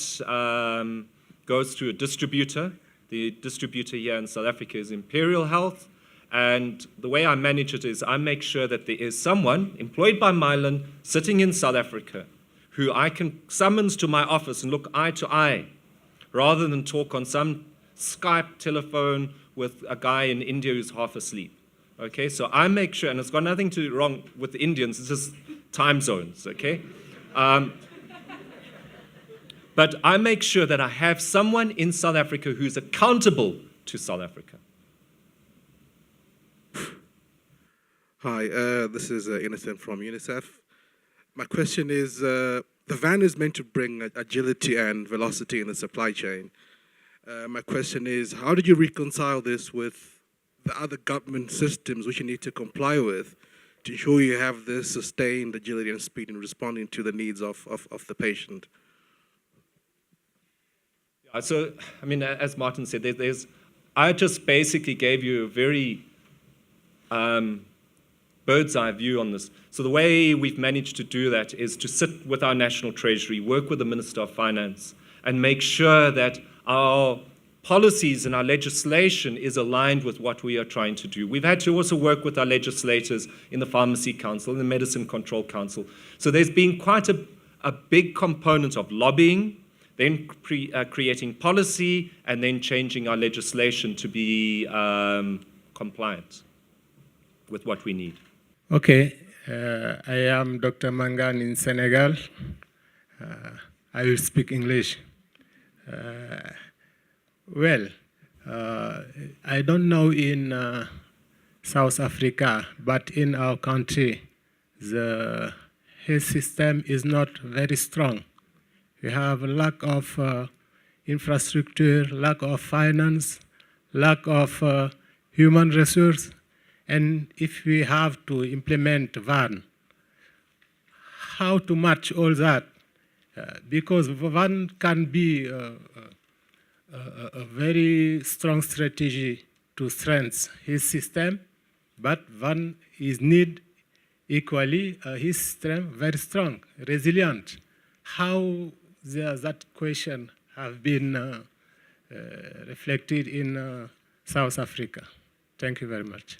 goes through a distributor. The distributor here in South Africa is Imperial Health. And the way I manage it is I make sure that there is someone employed by Mylan sitting in South Africa who I can summons to my office and look eye to eye rather than talk on some Skype telephone with a guy in India who's half asleep. Okay, so I make sure, and it's got nothing to do wrong with the Indians, it's just time zones, okay? But I make sure that I have someone in South Africa who's accountable to South Africa. Hi, this is Innocent from UNICEF. My question is, the van is meant to bring agility and velocity in the supply chain. My question is, how did you reconcile this with the other government systems which you need to comply with to ensure you have this sustained agility and speed in responding to the needs of the patient? Yeah, so, I mean, as Martin said, I just basically gave you a very bird's eye view on this. So the way we've managed to do that is to sit with our National Treasury, work with the Minister of Finance, and make sure that our policies and our legislation is aligned with what we are trying to do. We've had to also work with our legislators in the Pharmacy Council, in the Medicine Control Council. So there's been quite a big component of lobbying, then creating policy, and then changing our legislation to be compliant with what we need. Okay, I am Dr. Mangan in Senegal. I will speak English. Well, I don't know in South Africa, but in our country, the health system is not very strong. We have a lack of infrastructure, lack of finance, lack of human resource. And if we have to implement VAN, how to match all that? Because VAN can be a very strong strategy to strengthen his system, but VAN is need equally his system very strong, resilient. How that question have been reflected in South Africa? Thank you very much.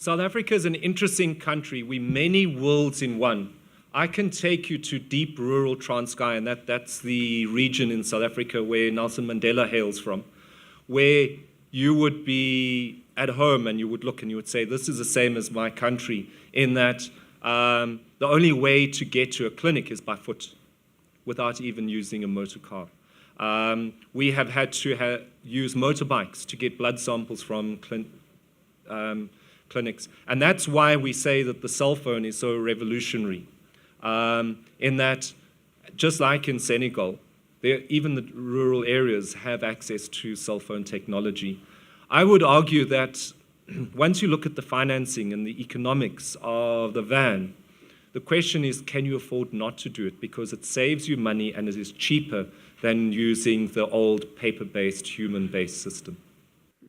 South Africa is an interesting country. We're many worlds in one. I can take you to deep rural Transkei, and that's the region in South Africa where Nelson Mandela hails from, where you would be at home and you would look and you would say, this is the same as my country, in that the only way to get to a clinic is by foot, without even using a motor car. We have had to use motorbikes to get blood samples from clinics. And that's why we say that the cell phone is so revolutionary. In that, just like in Senegal, even the rural areas have access to cell phone technology. I would argue that once you look at the financing and the economics of the van, the question is, can you afford not to do it? Because it saves you money and it is cheaper than using the old paper-based, human-based system.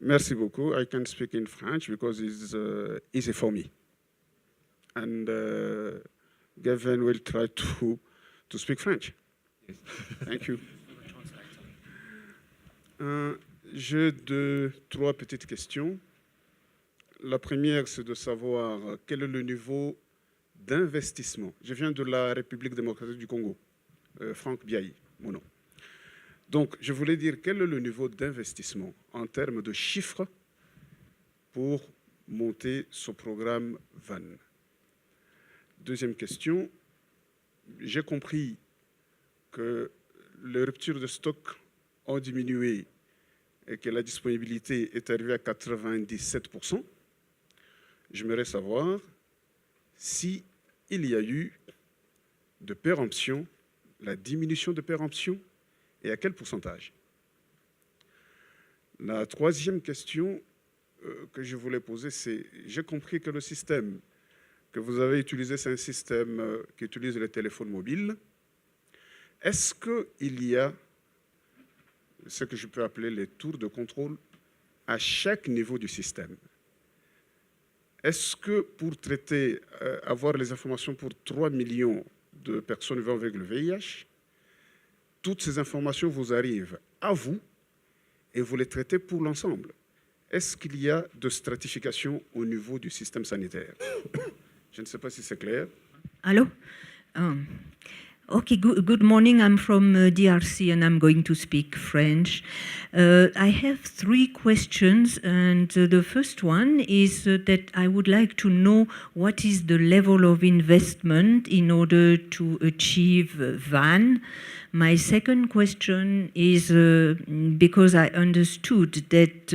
Merci beaucoup. I can speak in French because it's easy for me. And Gavin will try to speak French. Yes. Thank you. J'ai trois petites questions. La première, c'est de savoir quel est le niveau d'investissement. Je viens de la République démocratique du Congo, Franck Biaï, mon nom. Donc, je voulais dire quel est le niveau d'investissement en termes de chiffres pour monter ce programme VAN. Deuxième question, j'ai compris que les ruptures de stock ont diminué et que la disponibilité est arrivée à 97%. J'aimerais savoir s'il y a eu de péremption, la diminution de péremption, et à quel pourcentage. La troisième question que je voulais poser, c'est, j'ai compris que le système que vous avez utilisé, c'est un système qui utilise les téléphones mobiles. Est-ce qu'il y a ce que je peux appeler les tours de contrôle à chaque niveau du système? Est-ce que pour traiter, avoir les informations pour 3 millions de personnes vivant avec le VIH, toutes ces informations vous arrivent à vous et vous les traitez pour l'ensemble? Est-ce qu'il y a de stratification au niveau du système sanitaire? Je ne sais pas si c'est clair. Hello? Okay, good morning. I'm from DRC and I'm going to speak French. I have 3 questions, and the first one is that I would like to know what is the level of investment in order to achieve VAN. My second question is because I understood that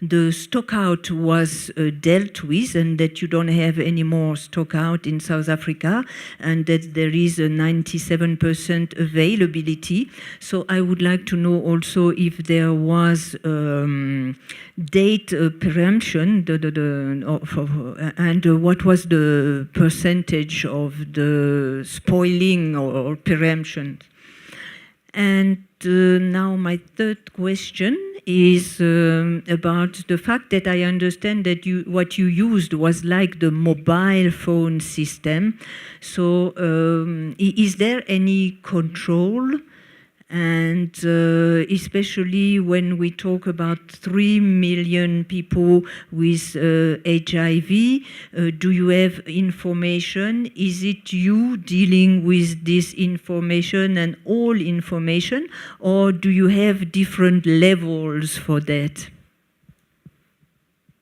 the stockout was dealt with and that you don't have any more stockout in South Africa and that there is a 97% availability. So I would like to know also if there was date preemption and what was the percentage of the spoiling or preemption. And now my third question is about the fact that I understand that what you used was like the mobile phone system. So is there any control? And especially when we talk about 3 million people with HIV, do you have information? Is it you dealing with this information and all information, or do you have different levels for that?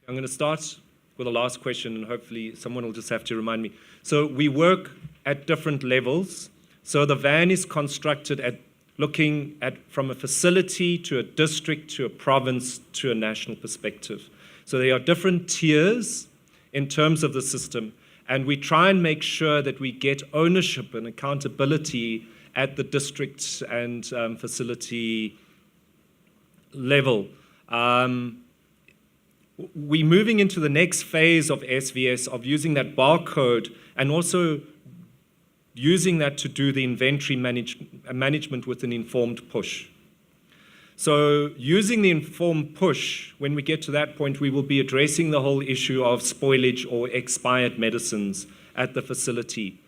I'm going to start with the last question, and hopefully someone will just have to remind me. So we work at different levels. So the van is constructed at looking at from a facility to a district to a province to a national perspective. So there are different tiers in terms of the system, and we try and make sure that we get ownership and accountability at the district and facility level. We're moving into the next phase of SVS, of using that barcode and also using that to do the inventory management with an informed push. So using the informed push, when we get to that point, we will be addressing the whole issue of spoilage or expired medicines at the facility.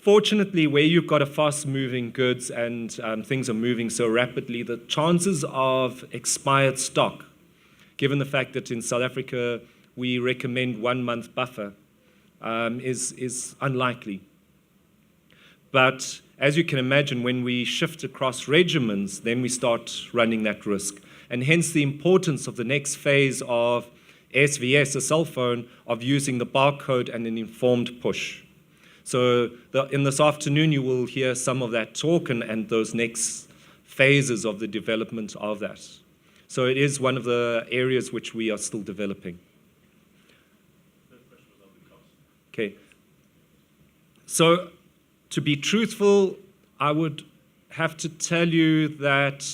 Fortunately, where you've got a fast-moving goods and things are moving so rapidly, the chances of expired stock, given the fact that in South Africa we recommend 1 month buffer is unlikely. But as you can imagine, when we shift across regimens, then we start running that risk. And hence the importance of the next phase of SVS, a cell phone, of using the barcode and an informed push. So in this afternoon, you will hear some of that talk and those next phases of the development of that. So it is one of the areas which we are still developing. Okay. So to be truthful, I would have to tell you that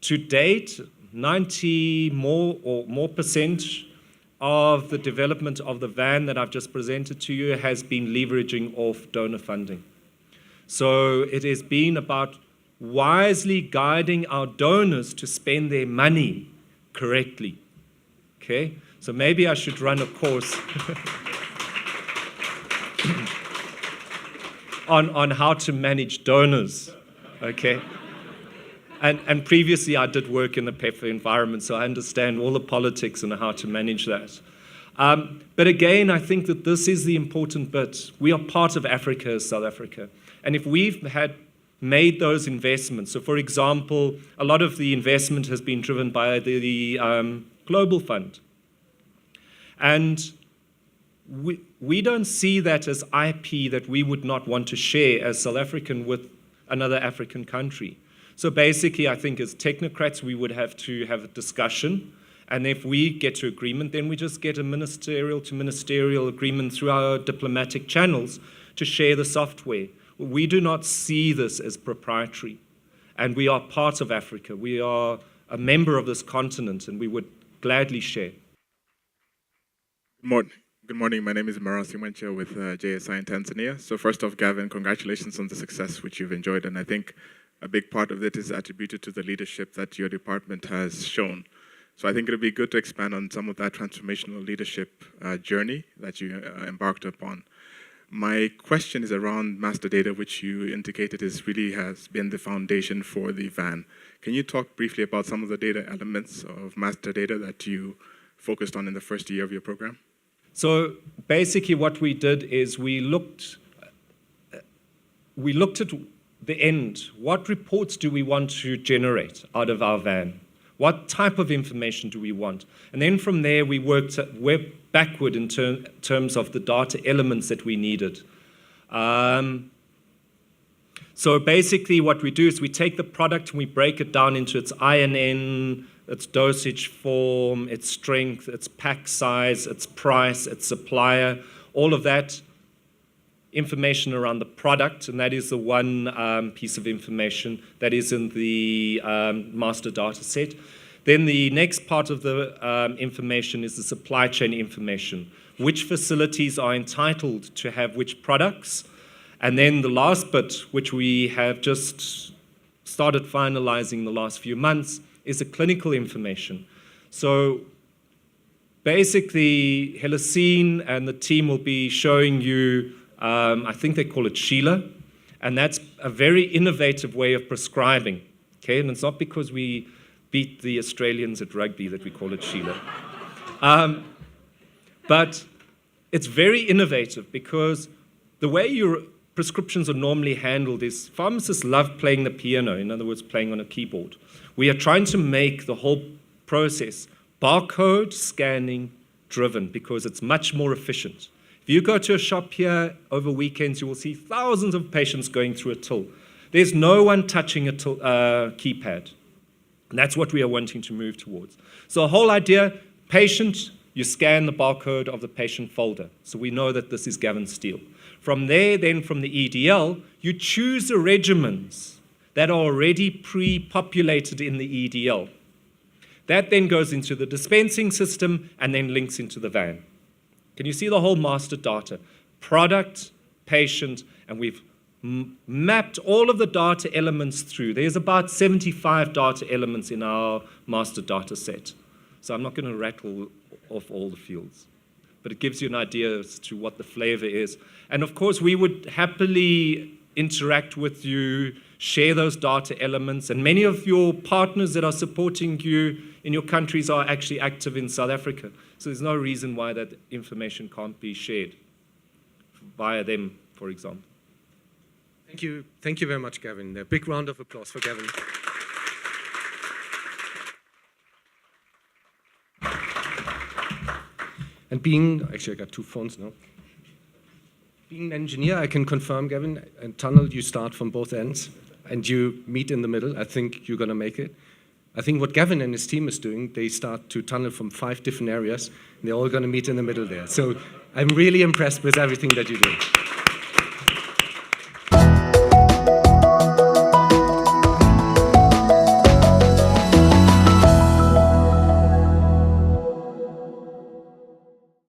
to date, 90 more percent of the development of the van that I've just presented to you has been leveraging off donor funding. So it has been about wisely guiding our donors to spend their money correctly. Okay? So maybe I should run a course on how to manage donors. Okay? And previously, I did work in the PEPFAR environment, so I understand all the politics and how to manage that. But again, I think that this is the important bit. We are part of Africa as South Africa. And if we've had made those investments, so for example, a lot of the investment has been driven by the Global Fund. And we don't see that as IP that we would not want to share as South African with another African country. So basically, I think as technocrats, we would have to have a discussion. And if we get to agreement, then we just get a ministerial to ministerial agreement through our diplomatic channels to share the software. We do not see this as proprietary. And we are part of Africa. We are a member of this continent, and we would gladly share. Good morning. My name is Maran Simancha with JSI in Tanzania. So first off, Gavin, congratulations on the success which you've enjoyed. And I think a big part of it is attributed to the leadership that your department has shown. So I think it would be good to expand on some of that transformational leadership journey that you embarked upon. My question is around master data, which you indicated has been the foundation for the van. Can you talk briefly about some of the data elements of master data that you focused on in the first year of your program? So basically what we did is we looked at the end. What reports do we want to generate out of our van? What type of information do we want? And then from there, we worked backward in terms of the data elements that we needed. So basically what we do is we take the product and we break it down into its INN, its dosage form, its strength, its pack size, its price, its supplier, all of that information around the product, and that is the one piece of information that is in the master data set. Then the next part of the information is the supply chain information. Which facilities are entitled to have which products? And then the last bit, which we have just started finalizing the last few months, is the clinical information. So basically, Helicene and the team will be showing you, I think they call it Sheila, and that's a very innovative way of prescribing. Okay, and it's not because we beat the Australians at rugby that we call it Sheila. But it's very innovative because the way your prescriptions are normally handled is pharmacists love playing the piano, in other words, playing on a keyboard. We are trying to make the whole process barcode scanning driven because it's much more efficient. If you go to a shop here over weekends, you will see thousands of patients going through a till. There's no one touching a keypad. And that's what we are wanting to move towards. So the whole idea, patient, you scan the barcode of the patient folder. So we know that this is Gavin Steele. From there, then from the EDL, you choose the regimens that are already pre-populated in the EDL. That then goes into the dispensing system and then links into the van. Can you see the whole master data? Product, patient, and we've mapped all of the data elements through. There's about 75 data elements in our master data set. So I'm not going to rattle off all the fields, but it gives you an idea as to what the flavor is. And of course, we would happily interact with you, share those data elements, and many of your partners that are supporting you in your countries are actually active in South Africa. So there's no reason why that information can't be shared via them, for example. Thank you very much, Gavin. A big round of applause for Gavin. And actually I got two phones now. Being an engineer, I can confirm, Gavin, a tunnel, you start from both ends and you meet in the middle. I think you're going to make it. I think what Gavin and his team is doing, they start to tunnel from 5 different areas, and they're all going to meet in the middle there. So I'm really impressed with everything that you do.